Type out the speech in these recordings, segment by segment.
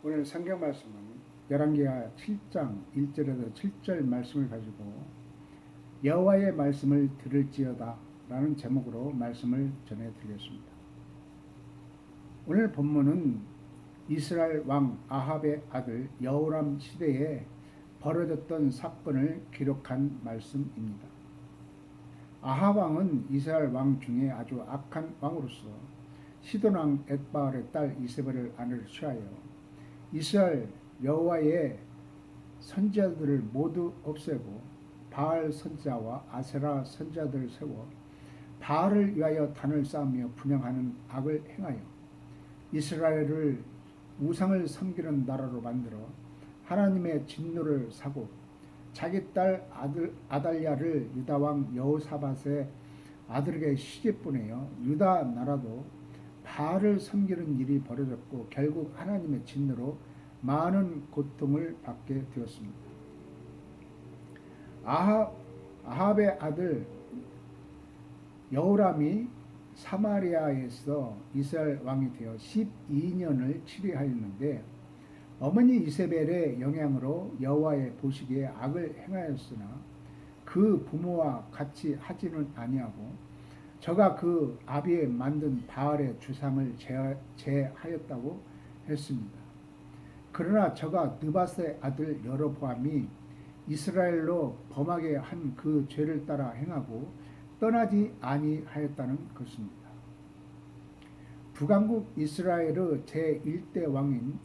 오늘 성경 말씀은 열왕기하 7장 1절에서 7절 말씀을 가지고 여호와의 말씀을 들을지어다 라는 제목으로 말씀을 전해드리겠습니다. 오늘 본문은 이스라엘 왕 아합의 아들 여호람 시대에 벌어졌던 사건을 기록한 말씀입니다. 아합 왕은 이스라엘 왕 중에 아주 악한 왕으로서 시돈왕 엣바알의 딸 이세벨을 아내로 취하여 이스라엘 여호와의 선지자들을 모두 없애고 바알 선지자와 아세라 선지자들을 세워 바알을 위하여 단을 쌓으며 분향하는 악을 행하여 이스라엘을 우상을 섬기는 나라로 만들어 하나님의 진노를 사고 자기 딸 아달랴를 유다왕 여호사밧의 아들에게 시집 보내어 유다 나라도 바알을 섬기는 일이 벌어졌고 결국 하나님의 진노로 많은 고통을 받게 되었습니다. 아합의 아들 여호람이 사마리아에서 이스라엘 왕이 되어 12년을 치리하였는데 어머니 이세벨의 영향으로 여호와의 보시기에 악을 행하였으나 그 부모와 같이 하지는 아니하고 저가 그 아비에 만든 바알의 주상을 제하였다고 했습니다. 그러나 저가 느밧의 아들 여로보암이 이스라엘로 범하게 한 그 죄를 따라 행하고 떠나지 아니하였다는 것입니다. 북왕국 이스라엘의 제1대 왕인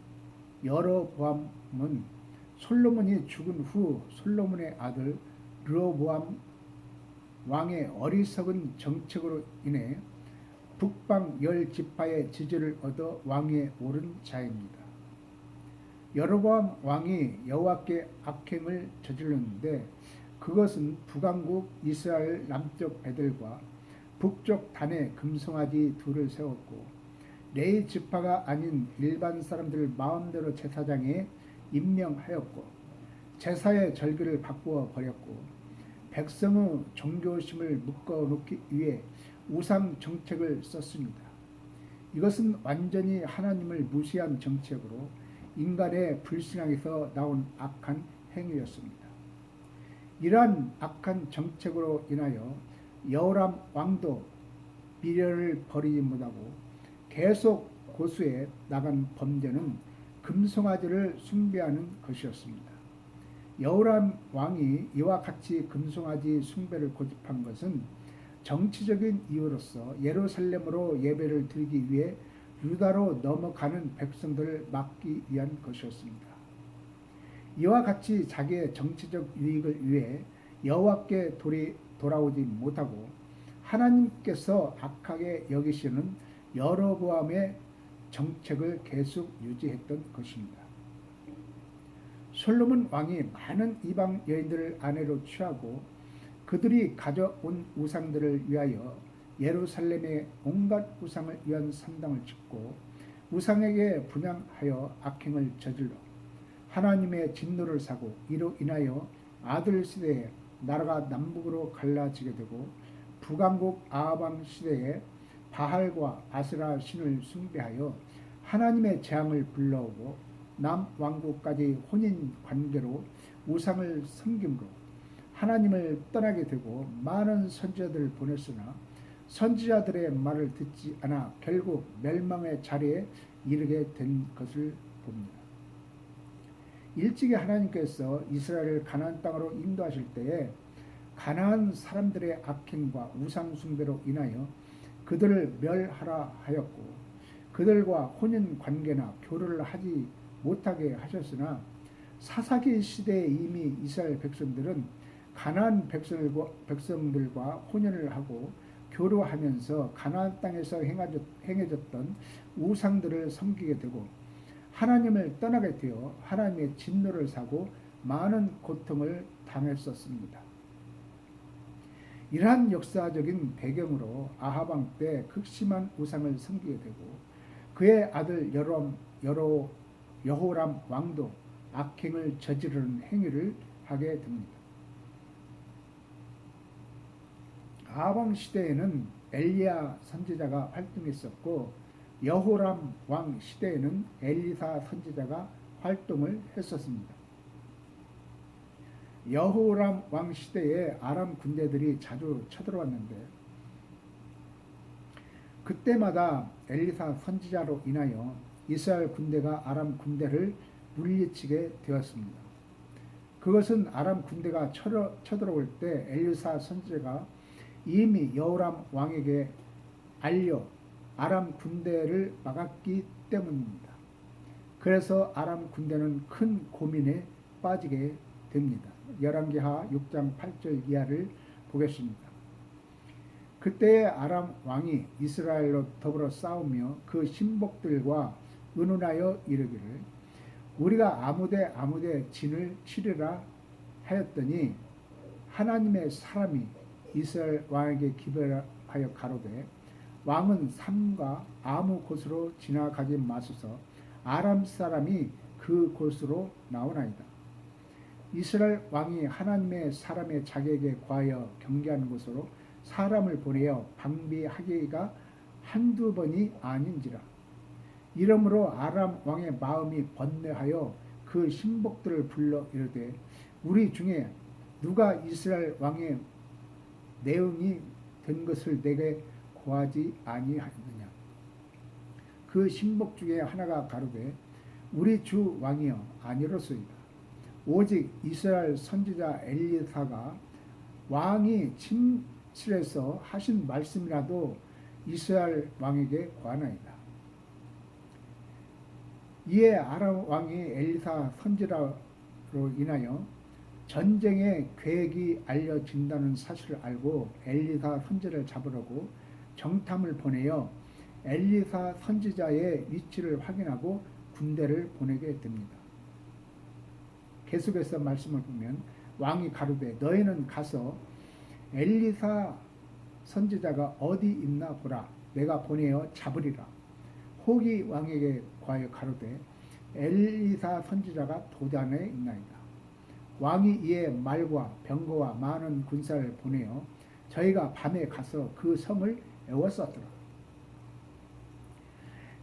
여로보암은 솔로몬이 죽은 후 솔로몬의 아들 르호보암 왕의 어리석은 정책으로 인해 북방 10지파의 지지를 얻어 왕위에 오른 자입니다. 여로보암 왕이 여호와께 악행을 저질렀는데 그것은 북왕국 이스라엘 남쪽 베델과 북쪽 단에 금송아지 둘을 세웠고 레위 지파가 아닌 일반 사람들을 마음대로 제사장에 임명하였고 제사의 절기를 바꾸어 버렸고 백성의 종교심을 묶어놓기 위해 우상 정책을 썼습니다. 이것은 완전히 하나님을 무시한 정책으로 인간의 불신앙에서 나온 악한 행위였습니다. 이러한 악한 정책으로 인하여 여호람 왕도 미련을 버리지 못하고 계속 고수해 나간 범죄는 금송아지를 숭배하는 것이었습니다. 여호람 왕이 이와 같이 금송아지 숭배를 고집한 것은 정치적인 이유로서 예루살렘으로 예배를 드리기 위해 유다로 넘어가는 백성들을 막기 위한 것이었습니다. 이와 같이 자기의 정치적 유익을 위해 여호와께 돌아오지 못하고 하나님께서 악하게 여기시는 여로보암의 정책을 계속 유지했던 것입니다. 솔로몬 왕이 많은 이방 여인들을 아내로 취하고 그들이 가져온 우상들을 위하여 예루살렘에 온갖 우상을 위한 산당을 짓고 우상에게 분향하여 악행을 저질러 하나님의 진노를 사고 이로 인하여 아들 시대에 나라가 남북으로 갈라지게 되고 북왕국 아합 시대에 바알과 아세라 신을 숭배하여 하나님의 재앙을 불러오고 남왕국까지 혼인 관계로 우상을 섬김으로 하나님을 떠나게 되고 많은 선지자들을 보냈으나 선지자들의 말을 듣지 않아 결국 멸망의 자리에 이르게 된 것을 봅니다. 일찍이 하나님께서 이스라엘을 가나안 땅으로 인도하실 때에 가나안 사람들의 악행과 우상 숭배로 인하여 그들을 멸하라 하였고 그들과 혼인 관계나 교류를 하지 못하게 하셨으나 사사기 시대에 이미 이스라엘 백성들은 가나안 백성들과 혼연을 하고 교류하면서 가나안 땅에서 행해졌던 우상들을 섬기게 되고 하나님을 떠나게 되어 하나님의 진노를 사고 많은 고통을 당했었습니다. 이러한 역사적인 배경으로 아합 왕 때 극심한 우상을 섬기게 되고 그의 아들 여호람 왕도 악행을 저지르는 행위를 하게 됩니다. 아합 왕 시대에는 엘리야 선지자가 활동했었고 여호람 왕 시대에는 엘리사 선지자가 활동을 했었습니다. 여호람 왕 시대에 아람 군대들이 자주 쳐들어왔는데 그때마다 엘리사 선지자로 인하여 이스라엘 군대가 아람 군대를 물리치게 되었습니다. 그것은 아람 군대가 쳐들어올 때 엘리사 선지자가 이미 여호람 왕에게 알려 아람 군대를 막았기 때문입니다. 그래서 아람 군대는 큰 고민에 빠지게 됩니다. 열왕기하 6장 8절 이하를 보겠습니다. 그때의 아람 왕이 이스라엘로 더불어 싸우며 그 신복들과 의논하여 이르기를 우리가 아무데 진을 치르라 하였더니 하나님의 사람이 이스라엘 왕에게 기별하여 가로되 왕은 삼가 아무 곳으로 지나가지 마소서 아람 사람이 그 곳으로 나오나이다. 이스라엘 왕이 하나님의 사람의 자기에게 과하여 경계하는 곳으로 사람을 보내어 방비하기가 한두 번이 아닌지라. 이러므로 아람 왕의 마음이 번뇌하여 그 신복들을 불러 이르되 우리 중에 누가 이스라엘 왕의 내응이 된 것을 내게 고하지 아니하느냐. 그 신복 중에 하나가 가로되 우리 주 왕이여 아니로소이다. 오직 이스라엘 선지자 엘리사가 왕이 침실에서 하신 말씀이라도 이스라엘 왕에게 관하이다. 이에 아람 왕이 엘리사 선지자로 인하여 전쟁의 계획이 알려진다는 사실을 알고 엘리사 선지자를 잡으려고 정탐을 보내어 엘리사 선지자의 위치를 확인하고 군대를 보내게 됩니다. 계속해서 말씀을 보면 왕이 가로되 너희는 가서 엘리사 선지자가 어디 있나 보라. 내가 보내어 잡으리라. 호기 왕에게 과하여 가로되 엘리사 선지자가 도단에 있나이다. 왕이 이에 말과 병거와 많은 군사를 보내어 저희가 밤에 가서 그 성을 에워쌌더라.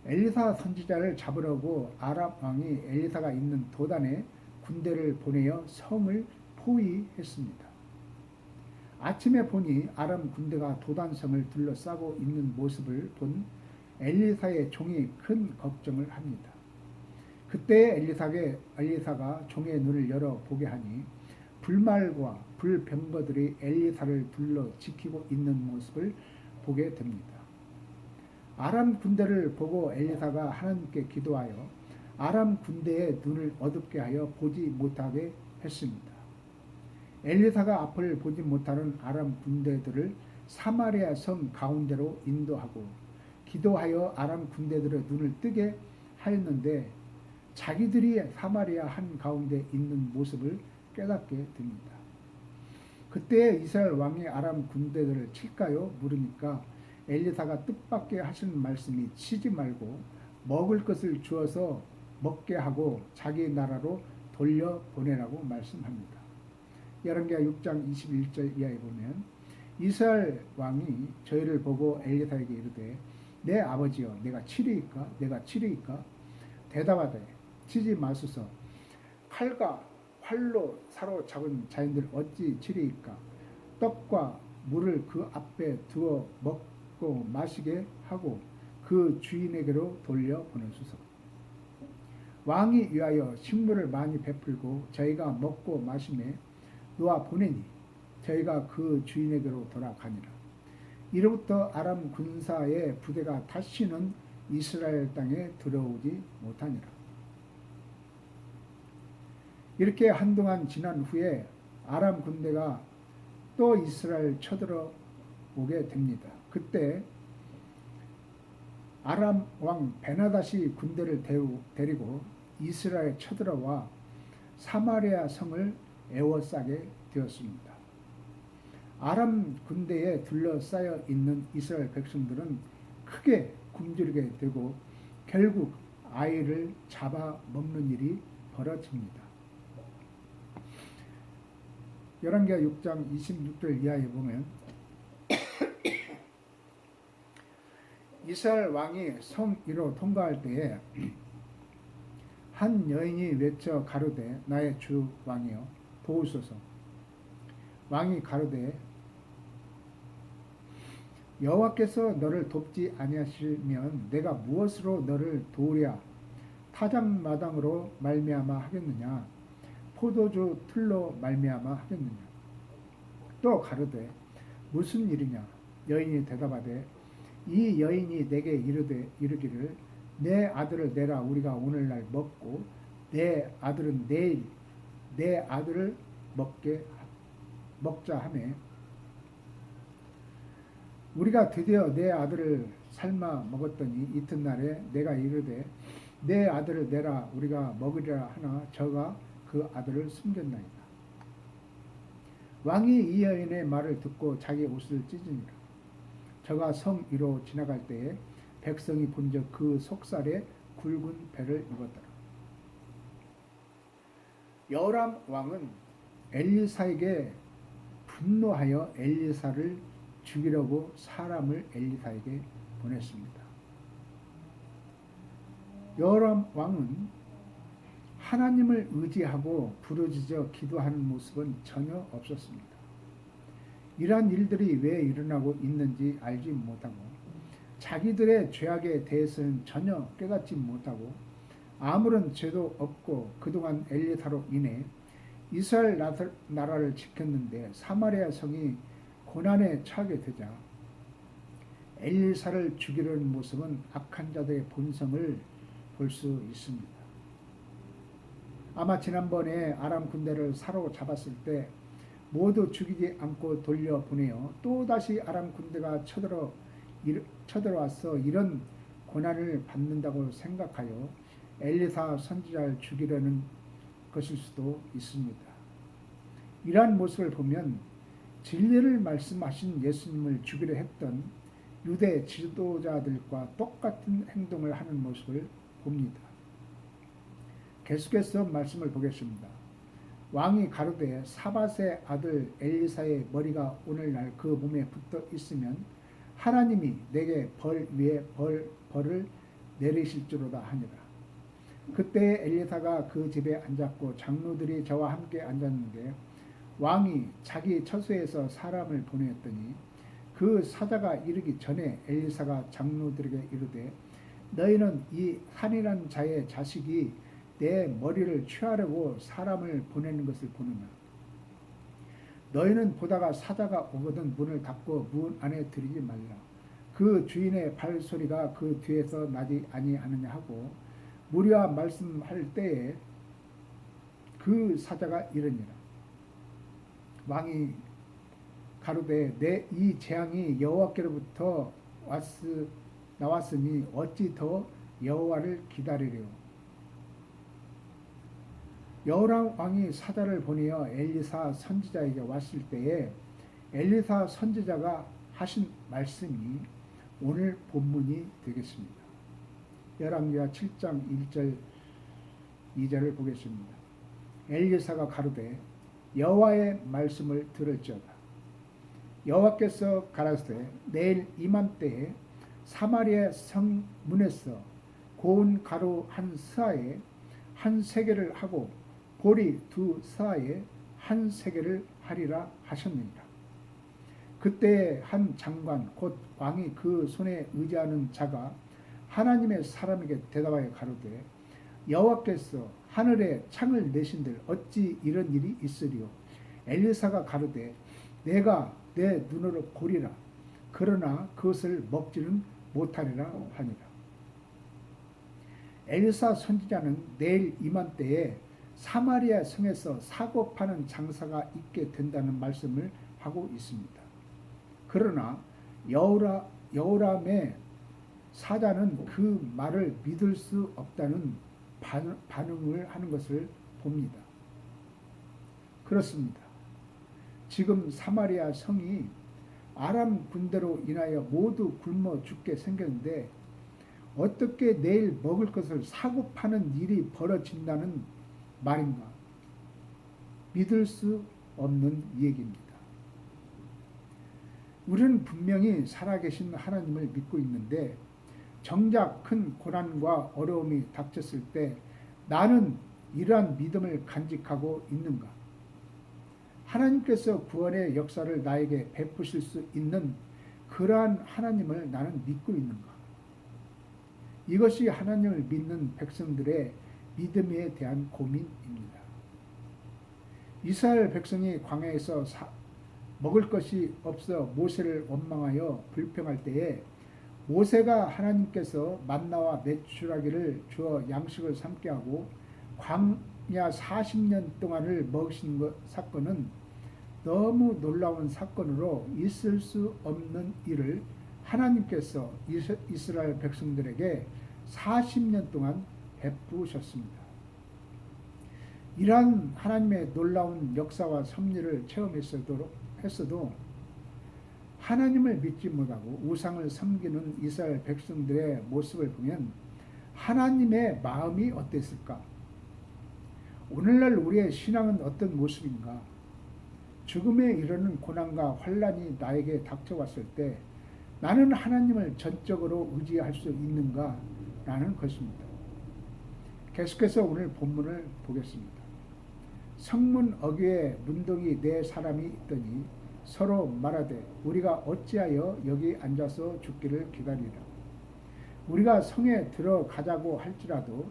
엘리사 선지자를 잡으려고 아람 왕이 엘리사가 있는 도단에 군대를 보내어 성을 포위했습니다. 아침에 보니 아람 군대가 도단성을 둘러싸고 있는 모습을 본 엘리사의 종이 큰 걱정을 합니다. 그때 엘리사가 종의 눈을 열어 보게 하니 불말과 불병거들이 엘리사를 둘러 지키고 있는 모습을 보게 됩니다. 아람 군대를 보고 엘리사가 하나님께 기도하여 아람 군대의 눈을 어둡게 하여 보지 못하게 했습니다. 엘리사가 앞을 보지 못하는 아람 군대들을 사마리아 성 가운데로 인도하고 기도하여 아람 군대들의 눈을 뜨게 하였는데 자기들이 사마리아 한 가운데 있는 모습을 깨닫게 됩니다. 그때 이스라엘 왕이 아람 군대들을 칠까요? 물으니까 엘리사가 뜻밖의 하시는 말씀이 치지 말고 먹을 것을 주어서 먹게 하고 자기 나라로 돌려보내라고 말씀합니다. 열왕기하 6장 21절 이하에 보면 이스라엘 왕이 저희를 보고 엘리사에게 이르되 내 아버지여 내가 치리이까? 대답하되 치지 마소서. 칼과 활로 사로잡은 자인들 어찌 치리이까? 떡과 물을 그 앞에 두어 먹고 마시게 하고 그 주인에게로 돌려보내소서. 왕이 위하여 식물을 많이 베풀고 저희가 먹고 마시매 놓아 보내니 저희가 그 주인에게로 돌아가니라. 이로부터 아람 군사의 부대가 다시는 이스라엘 땅에 들어오지 못하니라. 이렇게 한동안 지난 후에 아람 군대가 또 이스라엘 쳐들어오게 됩니다. 그때 아람 왕 베나닷이 군대를 데리고 이스라엘에 쳐들어와 사마리아 성을 에워싸게 되었습니다. 아람 군대에 둘러싸여 있는 이스라엘 백성들은 크게 굶주리게 되고 결국 아이를 잡아먹는 일이 벌어집니다. 열왕기하 6장 26절 이하에 보면 이스라엘 왕이 성 위로 통과할 때에 한 여인이 외쳐 가로되 나의 주 왕이여 도우소서. 왕이 가로되 여호와께서 너를 돕지 아니하시면 내가 무엇으로 너를 도우랴. 타작마당으로 말미암아 하겠느냐 포도주 틀로 말미암아 하겠느냐. 또 가로되 무슨 일이냐. 여인이 대답하되 이 여인이 내게 이르기를 내 아들을 내라 우리가 오늘날 먹고 내 아들은 내일 내 아들을 먹자 하매 우리가 드디어 내 아들을 삶아 먹었더니 이튿날에 내가 이르되 내 아들을 내라 우리가 먹으리라 하나 저가 그 아들을 숨겼나이다. 왕이 이 여인의 말을 듣고 자기 옷을 찢으니라. 저가 성 위로 지나갈 때에 백성이 본즉 그 속살에 굵은 배를 입었더라. 여호람 왕은 엘리사에게 분노하여 엘리사를 죽이려고 사람을 엘리사에게 보냈습니다. 여호람 왕은 하나님을 의지하고 부르짖어 기도하는 모습은 전혀 없었습니다. 이러한 일들이 왜 일어나고 있는지 알지 못하고 자기들의 죄악에 대해서는 전혀 깨닫지 못하고 아무런 죄도 없고 그동안 엘리사로 인해 이스라엘 나라를 지켰는데 사마리아 성이 고난에 처하게 되자 엘리사를 죽이려는 모습은 악한 자들의 본성을 볼 수 있습니다. 아마 지난번에 아람 군대를 사로잡았을 때 모두 죽이지 않고 돌려보내어 또다시 아람 군대가 쳐들어와서 이런 고난을 받는다고 생각하여 엘리사 선지자를 죽이려는 것일 수도 있습니다. 이러한 모습을 보면 진리를 말씀하신 예수님을 죽이려 했던 유대 지도자들과 똑같은 행동을 하는 모습을 봅니다. 계속해서 말씀을 보겠습니다. 왕이 가로되 사밧의 아들 엘리사의 머리가 오늘날 그 몸에 붙어 있으면 하나님이 내게 벌 위에 벌을 내리실지로다 하니라. 그때 엘리사가 그 집에 앉았고 장로들이 저와 함께 앉았는데 왕이 자기 처소에서 사람을 보내었더니 그 사자가 이르기 전에 엘리사가 장로들에게 이르되 너희는 이 한이란 자의 자식이 내 머리를 취하려고 사람을 보내는 것을 보느냐. 너희는 보다가 사자가 오거든 문을 닫고 문 안에 들이지 말라. 그 주인의 발소리가 그 뒤에서 나지 아니하느냐 하고 무리와 말씀할 때에 그 사자가 이르니라. 왕이 가로되 내 이 재앙이 여호와께로부터 나왔으니 어찌 더 여호와를 기다리려. 여호람 왕이 사자를 보내어 엘리사 선지자에게 왔을 때에 엘리사 선지자가 하신 말씀이 오늘 본문이 되겠습니다. 열왕기하 7장 1절 2절을 보겠습니다. 엘리사가 가로되 여호와의 말씀을 들을지어다. 여호와께서 가라사대 내일 이맘때에 사마리아 성 문에서 고운 가루 한 스아에 한 세겔을 하고 보리 두 스아에 한 세겔을 하리라 하셨느니라. 그때 한 장관 곧 왕이 그 손에 의지하는 자가 하나님의 사람에게 대답하여 가로되 여호와께서 하늘에 창을 내신들 어찌 이런 일이 있으리요. 엘리사가 가로되 내가 내 눈으로 보리라. 그러나 그것을 먹지는 못하리라 하니라. 엘리사 선지자는 내일 이맘때에 사마리아 성에서 사고 파는 장사가 있게 된다는 말씀을 하고 있습니다. 그러나 여호람의 사자는 그 말을 믿을 수 없다는 반응을 하는 것을 봅니다. 그렇습니다. 지금 사마리아 성이 아람 군대로 인하여 모두 굶어 죽게 생겼는데 어떻게 내일 먹을 것을 사고 파는 일이 벌어진다는 말인가? 믿을 수 없는 얘기입니다. 우리는 분명히 살아계신 하나님을 믿고 있는데 정작 큰 고난과 어려움이 닥쳤을 때 나는 이러한 믿음을 간직하고 있는가? 하나님께서 구원의 역사를 나에게 베푸실 수 있는 그러한 하나님을 나는 믿고 있는가? 이것이 하나님을 믿는 백성들의 믿음에 대한 고민입니다. 이스라엘 백성이 광야에서 먹을 것이 없어 모세를 원망하여 불평할 때에 모세가 하나님께서 만나와 메추라기를 주어 양식을 삼게 하고 광야 40년 동안을 먹이신 사건은 너무 놀라운 사건으로 있을 수 없는 일을 하나님께서 이스라엘 백성들에게 40년 동안 베푸셨습니다. 이러한 하나님의 놀라운 역사와 섭리를 체험했어도 하나님을 믿지 못하고 우상을 섬기는 이스라엘 백성들의 모습을 보면 하나님의 마음이 어땠을까? 오늘날 우리의 신앙은 어떤 모습인가? 죽음에 이르는 고난과 환난이 나에게 닥쳐왔을 때 나는 하나님을 전적으로 의지할 수 있는가? 라는 것입니다. 계속해서 오늘 본문을 보겠습니다. 성문 어귀에 문둥이 네 사람이 있더니 서로 말하되 우리가 어찌하여 여기 앉아서 죽기를 기다리라. 우리가 성에 들어가자고 할지라도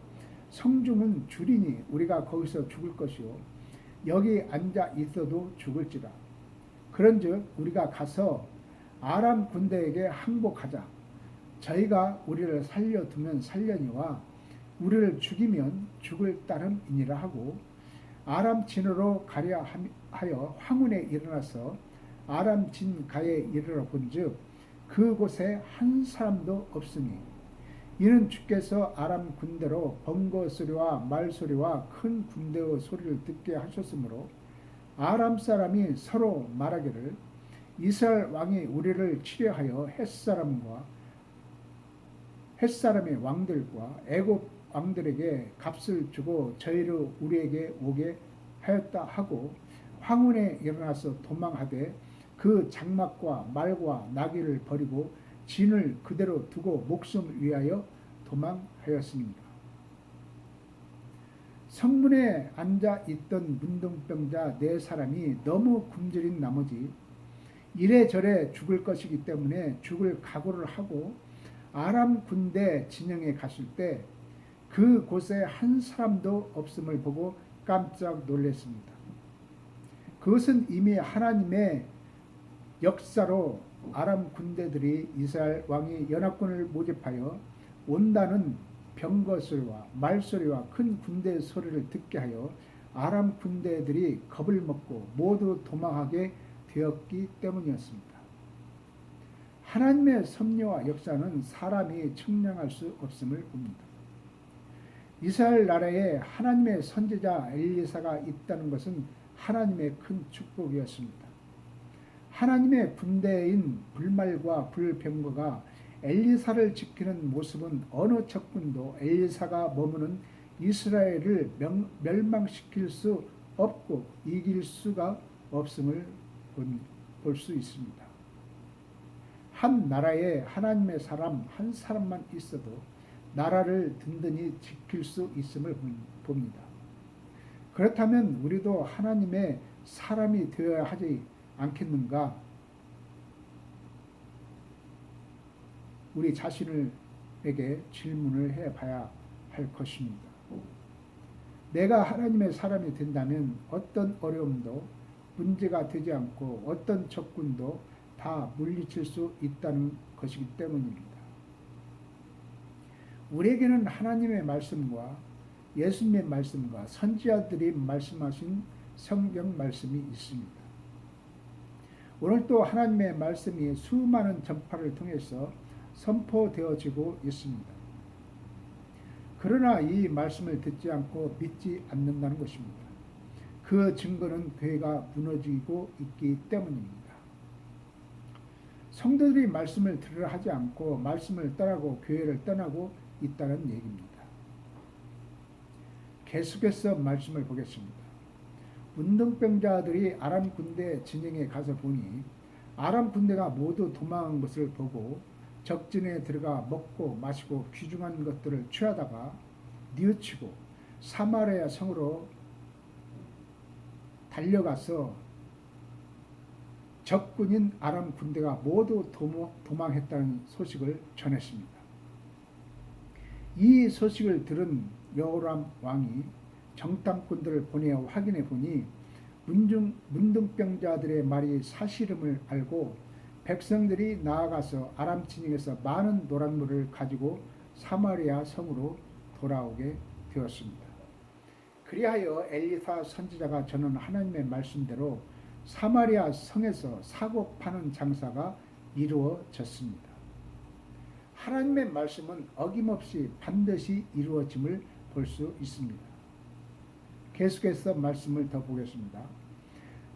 성중은 줄이니 우리가 거기서 죽을 것이요 여기 앉아 있어도 죽을지라. 그런즉 우리가 가서 아람 군대에게 항복하자. 저희가 우리를 살려두면 살려니와 우리를 죽이면 죽을 따름이니라 하고 아람 진으로 가려 하여 황혼에 일어나서 아람 진 가에 이르러 본즉 그곳에 한 사람도 없으니 이는 주께서 아람 군대로 번거 소리와 말 소리와 큰 군대의 소리를 듣게 하셨으므로 아람 사람이 서로 말하기를 이스라엘 왕이 우리를 치려하여 햇사람의 왕들과 애굽 왕들에게 값을 주고 저희를 우리에게 오게 하였다 하고 황혼에 일어나서 도망하되 그 장막과 말과 나귀를 버리고 진을 그대로 두고 목숨을 위하여 도망하였습니다. 성문에 앉아 있던 문둥병자 네 사람이 너무 굶주린 나머지 이래저래 죽을 것이기 때문에 죽을 각오를 하고 아람 군대 진영에 갔을 때 그곳에 한 사람도 없음을 보고 깜짝 놀랐습니다. 그것은 이미 하나님의 역사로 아람 군대들이 이스라엘 왕이 연합군을 모집하여 온다는 병거 소리와 말소리와 큰 군대 소리를 듣게 하여 아람 군대들이 겁을 먹고 모두 도망하게 되었기 때문이었습니다. 하나님의 섭리와 역사는 사람이 측량할 수 없음을 봅니다. 이스라엘 나라에 하나님의 선지자 엘리사가 있다는 것은 하나님의 큰 축복이었습니다. 하나님의 군대인 불말과 불병거가 엘리사를 지키는 모습은 어느 적군도 엘리사가 머무는 이스라엘을 멸망시킬 수 없고 이길 수가 없음을 볼 수 있습니다. 한 나라에 하나님의 사람 한 사람만 있어도 나라를 든든히 지킬 수 있음을 봅니다. 그렇다면 우리도 하나님의 사람이 되어야 하지 않겠는가? 우리 자신에게 질문을 해봐야 할 것입니다. 내가 하나님의 사람이 된다면 어떤 어려움도 문제가 되지 않고 어떤 적군도 다 물리칠 수 있다는 것이기 때문입니다. 우리에게는 하나님의 말씀과 예수님의 말씀과 선지자들이 말씀하신 성경 말씀이 있습니다. 오늘 또 하나님의 말씀이 수많은 전파를 통해서 선포되어지고 있습니다. 그러나 이 말씀을 듣지 않고 믿지 않는다는 것입니다. 그 증거는 교회가 무너지고 있기 때문입니다. 성도들이 말씀을 들으라 하지 않고 말씀을 떠나고 교회를 떠나고 있다는 얘기입니다. 계속해서 말씀을 보겠습니다. 문둥병자들이 아람 군대 진영에 가서 보니 아람 군대가 모두 도망한 것을 보고 적진에 들어가 먹고 마시고 귀중한 것들을 취하다가 뉘우치고 사마리아 성으로 달려가서 적군인 아람 군대가 모두 도망했다는 소식을 전했습니다. 이 소식을 들은 여호람 왕이 정탐꾼들을 보내어 확인해 보니 문둥병자들의 말이 사실임을 알고 백성들이 나아가서 아람 진영에서 많은 노란물을 가지고 사마리아 성으로 돌아오게 되었습니다. 그리하여 엘리사 선지자가 전한 하나님의 말씀대로 사마리아 성에서 사고 파는 장사가 이루어졌습니다. 하나님의 말씀은 어김없이 반드시 이루어짐을 볼 수 있습니다. 계속해서 말씀을 더 보겠습니다.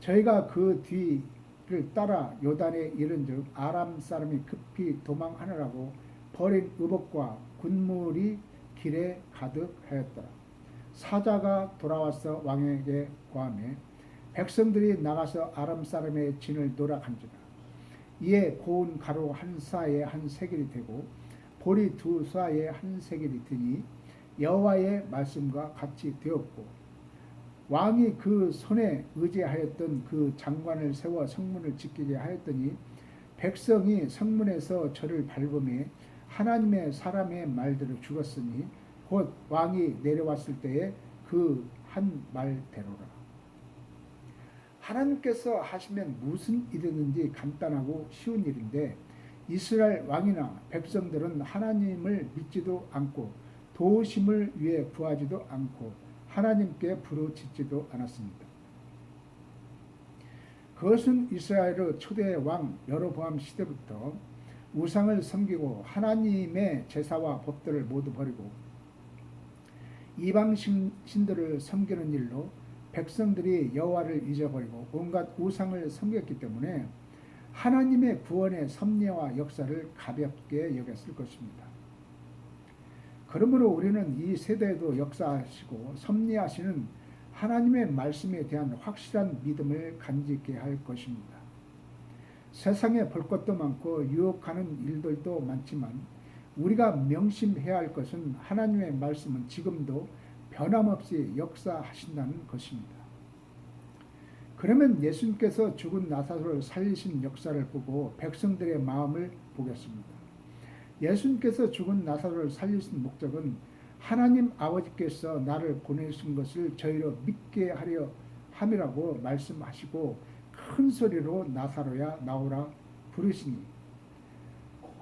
저희가 그 뒤를 따라 요단에 이른즉 아람 사람이 급히 도망하느라고 버린 의복과 군물이 길에 가득하였더라. 사자가 돌아와서 왕에게 고하매 백성들이 나가서 아람 사람의 진을 노략한지라. 이에 고운 가루 한 사에 한 세겔이 되고 보리 두 사에 한 세겔이 드니 여호와의 말씀과 같이 되었고 왕이 그 손에 의지하였던 그 장관을 세워 성문을 지키게 하였더니 백성이 성문에서 저를 밟음에 하나님의 사람의 말대로 죽었으니 곧 왕이 내려왔을 때에 그 한 말대로라. 하나님께서 하시면 무슨 일이든지 간단하고 쉬운 일인데 이스라엘 왕이나 백성들은 하나님을 믿지도 않고 도우심을 위해 구하지도 않고 하나님께 부르짖지도 않았습니다. 그것은 이스라엘의 초대 왕 여로보암 시대부터 우상을 섬기고 하나님의 제사와 법들을 모두 버리고 이방 신들을 섬기는 일로 백성들이 여호와를 잊어버리고 온갖 우상을 섬겼기 때문에 하나님의 구원의 섭리와 역사를 가볍게 여겼을 것입니다. 그러므로 우리는 이 세대에도 역사하시고 섭리하시는 하나님의 말씀에 대한 확실한 믿음을 간직해야 할 것입니다. 세상에 볼 것도 많고 유혹하는 일들도 많지만 우리가 명심해야 할 것은 하나님의 말씀은 지금도 변함없이 역사하신다는 것입니다. 그러면 예수님께서 죽은 나사로를 살리신 역사를 보고 백성들의 마음을 보겠습니다. 예수님께서 죽은 나사로를 살리신 목적은 하나님 아버지께서 나를 보내신 것을 저희로 믿게 하려 함이라고 말씀하시고 큰 소리로 나사로야 나오라 부르시니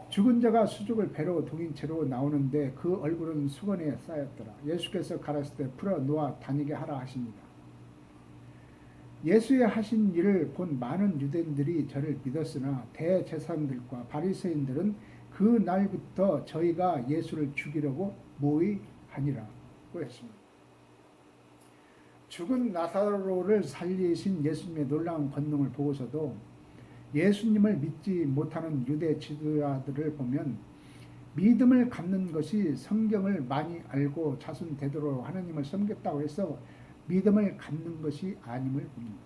죽은 자가 수족을 배로 동인 채로 나오는데 그 얼굴은 수건에 쌓였더라. 예수께서 가라사대 때 풀어 놓아 다니게 하라 하십니다. 예수의 하신 일을 본 많은 유대인들이 저를 믿었으나 대제사장들과 바리새인들은 그 날부터 저희가 예수를 죽이려고 모의하니라고 했습니다. 죽은 나사로를 살리신 예수님의 놀라운 권능을 보고서도 예수님을 믿지 못하는 유대 지도자들을 보면 믿음을 갖는 것이 성경을 많이 알고 자손 대대로 하나님을 섬겼다고 해서 믿음을 갖는 것이 아님을 봅니다.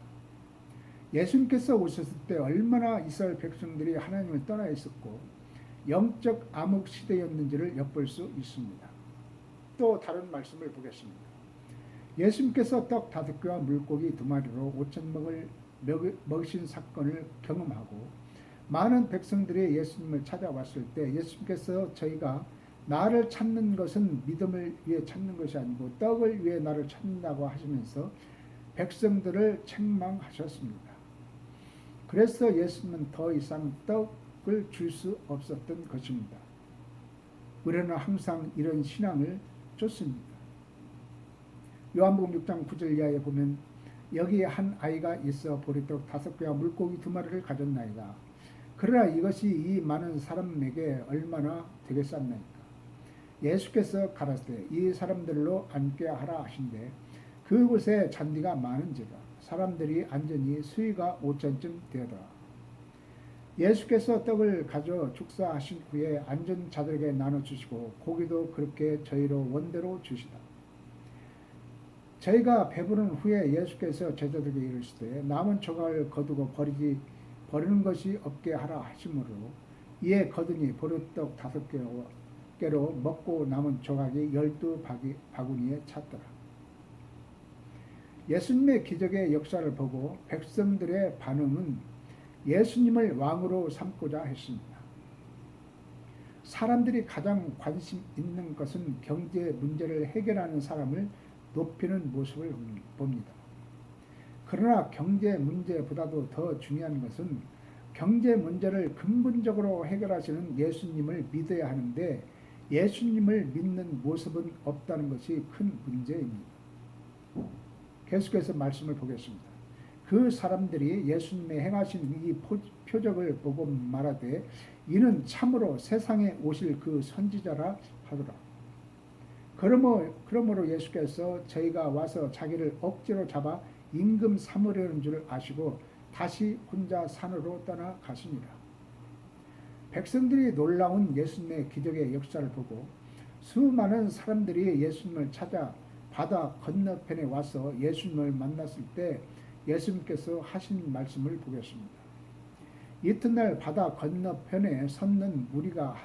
예수님께서 오셨을 때 얼마나 이스라엘 백성들이 하나님을 떠나 있었고 영적 암흑 시대였는지를 엿볼 수 있습니다. 또 다른 말씀을 보겠습니다. 예수님께서 떡 5개와 물고기 2마리로 5,000명을 먹이신 사건을 경험하고 많은 백성들이 예수님을 찾아왔을 때 예수님께서 저희가 나를 찾는 것은 믿음을 위해 찾는 것이 아니고 떡을 위해 나를 찾는다고 하시면서 백성들을 책망하셨습니다. 그래서 예수님은 더 이상 떡을 줄 수 없었던 것입니다. 우리는 항상 이런 신앙을 쫓습니다. 요한복음 6장 9절 이하에 보면 여기에 한 아이가 있어 보리떡 5개와 물고기 2마리를 가졌나이다. 그러나 이것이 이 많은 사람에게 얼마나 되겠사옵나이까. 예수께서 가라사대 이 사람들로 앉게 하라 하신대 그곳에 잔디가 많은지라 사람들이 앉으니 수위가 5천쯤 되더라. 예수께서 떡을 가져 축사하신 후에 앉은 자들에게 나눠주시고 고기도 그렇게 저희로 원대로 주시다. 저희가 배부른 후에 예수께서 제자들에게 이르시되 남은 조각을 거두고 버리는 것이 없게 하라 하시므로 이에 거두니 보리떡 5개로 먹고 남은 조각이 12바구니에 찼더라. 예수님의 기적의 역사를 보고 백성들의 반응은 예수님을 왕으로 삼고자 했습니다. 사람들이 가장 관심 있는 것은 경제 문제를 해결하는 사람을 높이는 모습을 봅니다. 그러나 경제 문제보다도 더 중요한 것은 경제 문제를 근본적으로 해결하시는 예수님을 믿어야 하는데 예수님을 믿는 모습은 없다는 것이 큰 문제입니다. 계속해서 말씀을 보겠습니다. 그 사람들이 예수님의 행하신 이 표적을 보고 말하되 이는 참으로 세상에 오실 그 선지자라 하더라. 그러므로 예수께서 저희가 와서 자기를 억지로 잡아 임금 삼으려는 줄 아시고 다시 혼자 산으로 떠나가시니라. 백성들이 놀라운 예수님의 기적의 역사를 보고 수많은 사람들이 예수님을 찾아 바다 건너편에 와서 예수님을 만났을 때 예수님께서 하신 말씀을 보겠습니다. 이튿날 바다 건너편에 섰는 무리가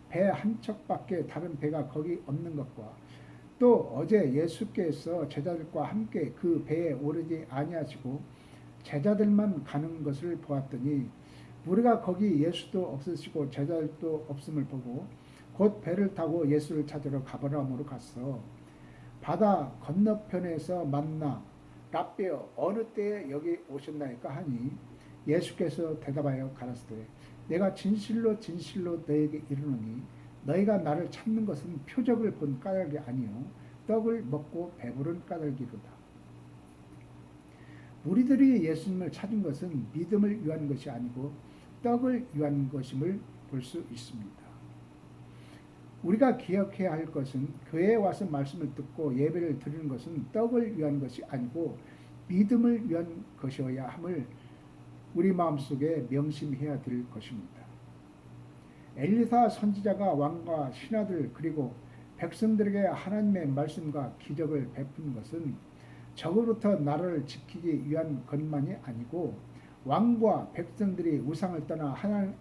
배 한 척밖에 다른 배가 거기 없는 것과 또 어제 예수께서 제자들과 함께 그 배에 오르지 아니하시고 제자들만 가는 것을 보았더니 우리가 거기 예수도 없으시고 제자들도 없음을 보고 곧 배를 타고 예수를 찾으러 가버나움으로 갔어. 바다 건너편에서 만나 라삐어 어느 때에 여기 오셨나이까 하니 예수께서 대답하여 가라사대 내가 진실로 진실로 너에게 이르노니 너희가 나를 찾는 것은 표적을 본 까닭이 아니요 떡을 먹고 배부른 까닭이로다. 우리들이 예수님을 찾은 것은 믿음을 위한 것이 아니고 떡을 위한 것임을 볼 수 있습니다. 우리가 기억해야 할 것은 교회에 와서 말씀을 듣고 예배를 드리는 것은 떡을 위한 것이 아니고 믿음을 위한 것이어야 함을 우리 마음속에 명심해야 될 것입니다. 엘리사 선지자가 왕과 신하들 그리고 백성들에게 하나님의 말씀과 기적을 베푼 것은 적으로부터 나라를 지키기 위한 것만이 아니고 왕과 백성들이 우상을 떠나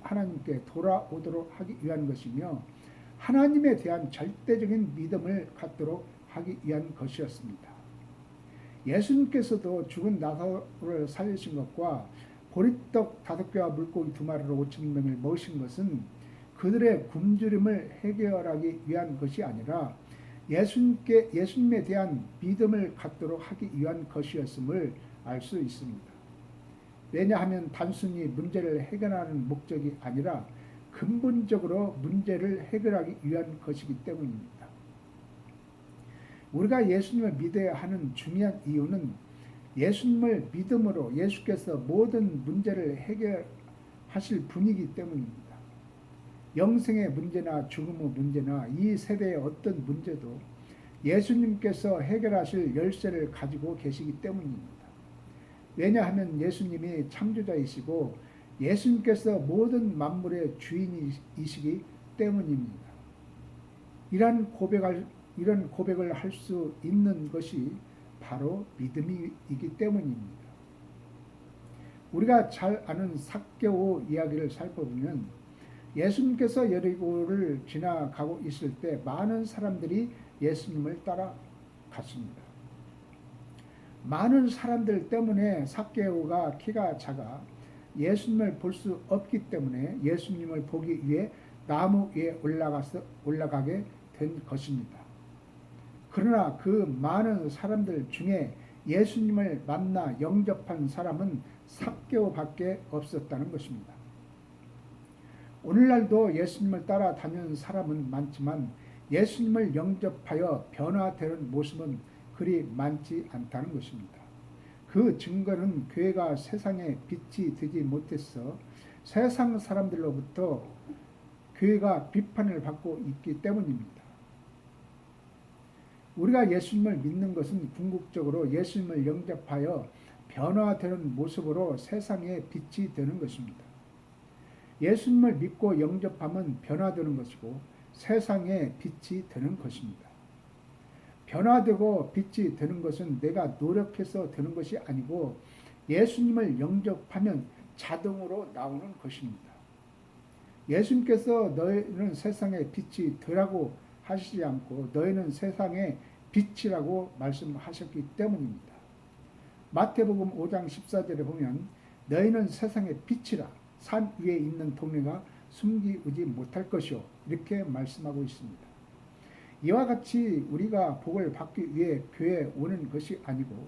하나님께 돌아오도록 하기 위한 것이며 하나님에 대한 절대적인 믿음을 갖도록 하기 위한 것이었습니다. 예수님께서도 죽은 나사로를 살리신 것과 보리떡 5개와 물고기 2마리로 5,000명을 먹이신 것은 그들의 굶주림을 해결하기 위한 것이 아니라 예수님에 대한 믿음을 갖도록 하기 위한 것이었음을 알 수 있습니다. 왜냐하면 단순히 문제를 해결하는 목적이 아니라 근본적으로 문제를 해결하기 위한 것이기 때문입니다. 우리가 예수님을 믿어야 하는 중요한 이유는 예수님을 믿음으로 예수께서 모든 문제를 해결하실 분이기 때문입니다. 영생의 문제나 죽음의 문제나 이 세대의 어떤 문제도 예수님께서 해결하실 열쇠를 가지고 계시기 때문입니다. 왜냐하면 예수님이 창조자이시고 예수님께서 모든 만물의 주인이시기 때문입니다. 이런 고백을 할 수 있는 것이 바로 믿음이기 때문입니다. 우리가 잘 아는 삭개오 이야기를 살펴보면 예수님께서 여리고를 지나가고 있을 때 많은 사람들이 예수님을 따라갔습니다. 많은 사람들 때문에 삭개오가 키가 작아 예수님을 볼 수 없기 때문에 예수님을 보기 위해 나무 위에 올라가게 된 것입니다. 그러나 그 많은 사람들 중에 예수님을 만나 영접한 사람은 삭개오밖에 없었다는 것입니다. 오늘날도 예수님을 따라다니는 사람은 많지만 예수님을 영접하여 변화되는 모습은 그리 많지 않다는 것입니다. 그 증거는 교회가 세상에 빛이 되지 못해서 세상 사람들로부터 교회가 비판을 받고 있기 때문입니다. 우리가 예수님을 믿는 것은 궁극적으로 예수님을 영접하여 변화되는 모습으로 세상에 빛이 되는 것입니다. 예수님을 믿고 영접하면 변화되는 것이고 세상에 빛이 되는 것입니다. 변화되고 빛이 되는 것은 내가 노력해서 되는 것이 아니고 예수님을 영접하면 자동으로 나오는 것입니다. 예수님께서 너희는 세상의 빛이 되라고 하시지 않고 너희는 세상의 빛이라고 말씀하셨기 때문입니다. 마태복음 5장 14절에 보면 너희는 세상의 빛이라 산 위에 있는 동네가 숨기지 못할 것이요 이렇게 말씀하고 있습니다. 이와 같이 우리가 복을 받기 위해 교회에 오는 것이 아니고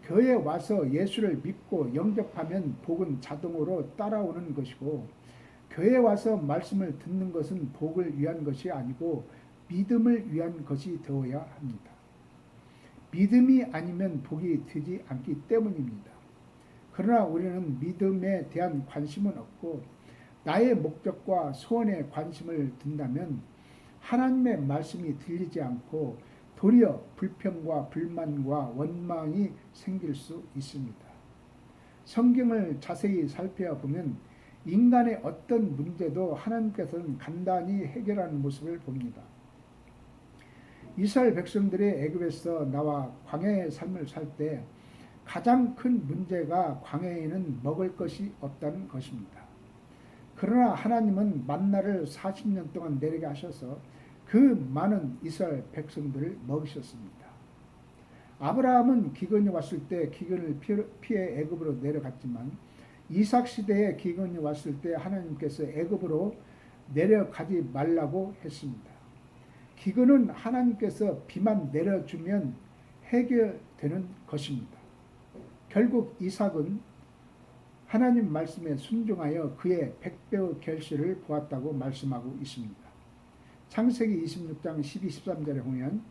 교회에 와서 예수를 믿고 영접하면 복은 자동으로 따라오는 것이고 교회에 와서 말씀을 듣는 것은 복을 위한 것이 아니고 믿음을 위한 것이 되어야 합니다. 믿음이 아니면 복이 되지 않기 때문입니다. 그러나 우리는 믿음에 대한 관심은 없고 나의 목적과 소원에 관심을 둔다면 하나님의 말씀이 들리지 않고 도리어 불평과 불만과 원망이 생길 수 있습니다. 성경을 자세히 살펴보면 인간의 어떤 문제도 하나님께서는 간단히 해결하는 모습을 봅니다. 이스라엘 백성들이 애굽에서 나와 광야의 삶을 살 때 가장 큰 문제가 광야에는 먹을 것이 없다는 것입니다. 그러나 하나님은 만나를 40년 동안 내리게 하셔서 그 많은 이스라엘 백성들을 먹이셨습니다. 아브라함은 기근이 왔을 때 기근을 피해 애굽으로 내려갔지만 이삭 시대에 기근이 왔을 때 하나님께서 애굽으로 내려가지 말라고 했습니다. 기근은 하나님께서 비만 내려주면 해결되는 것입니다. 결국 이삭은 하나님 말씀에 순종하여 그의 100배의 결실을 보았다고 말씀하고 있습니다. 창세기 26장 12, 13절에 보면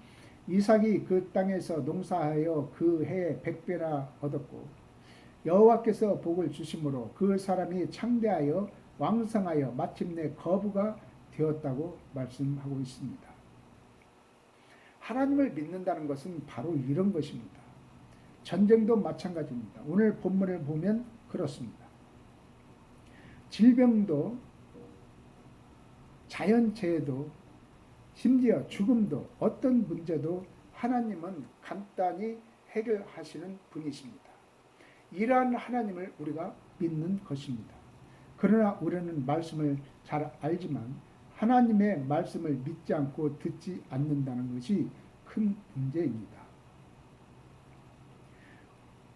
이삭이 그 땅에서 농사하여 그 해에 100배나 얻었고 여호와께서 복을 주심으로 그 사람이 창대하여 왕성하여 마침내 거부가 되었다고 말씀하고 있습니다. 하나님을 믿는다는 것은 바로 이런 것입니다. 전쟁도 마찬가지입니다. 오늘 본문을 보면 그렇습니다. 질병도 자연재해도 심지어 죽음도 어떤 문제도 하나님은 간단히 해결하시는 분이십니다. 이러한 하나님을 우리가 믿는 것입니다. 그러나 우리는 말씀을 잘 알지만 하나님의 말씀을 믿지 않고 듣지 않는다는 것이 큰 문제입니다.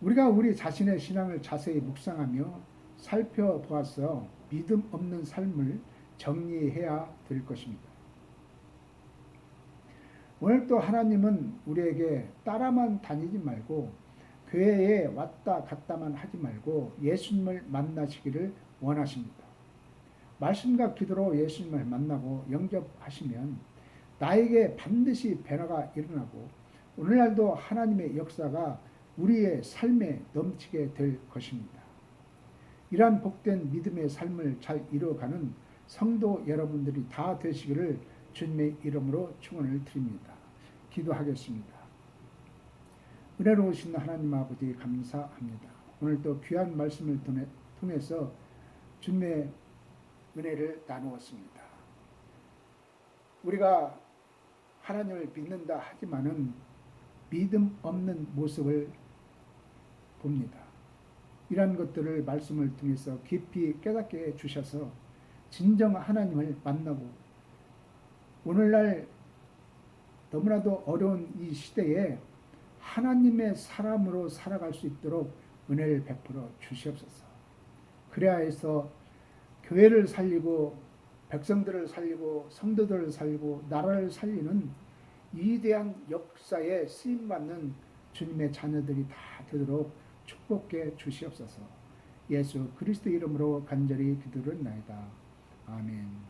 우리가 우리 자신의 신앙을 자세히 묵상하며 살펴보아서 믿음 없는 삶을 정리해야 될 것입니다. 오늘 또 하나님은 우리에게 따라만 다니지 말고 교회에 왔다 갔다만 하지 말고 예수님을 만나시기를 원하십니다. 말씀과 기도로 예수님을 만나고 영접하시면 나에게 반드시 변화가 일어나고 오늘날도 하나님의 역사가 우리의 삶에 넘치게 될 것입니다. 이러한 복된 믿음의 삶을 잘 이루어가는 성도 여러분들이 다 되시기를 주님의 이름으로 축원을 드립니다. 기도하겠습니다. 은혜로우신 하나님 아버지 감사합니다. 오늘 또 귀한 말씀을 통해서 주님의 은혜를 나누었습니다. 우리가 하나님을 믿는다 하지만은 믿음 없는 모습을 봅니다. 이러한 것들을 말씀을 통해서 깊이 깨닫게 해주셔서 진정 하나님을 만나고 오늘날 너무나도 어려운 이 시대에 하나님의 사람으로 살아갈 수 있도록 은혜를 베풀어 주시옵소서. 그래야 해서 교회를 살리고 백성들을 살리고 성도들을 살리고 나라를 살리는 위대한 역사에 쓰임받는 주님의 자녀들이 다 되도록 축복해 주시옵소서. 예수 그리스도 이름으로 간절히 기도를 나이다. 아멘.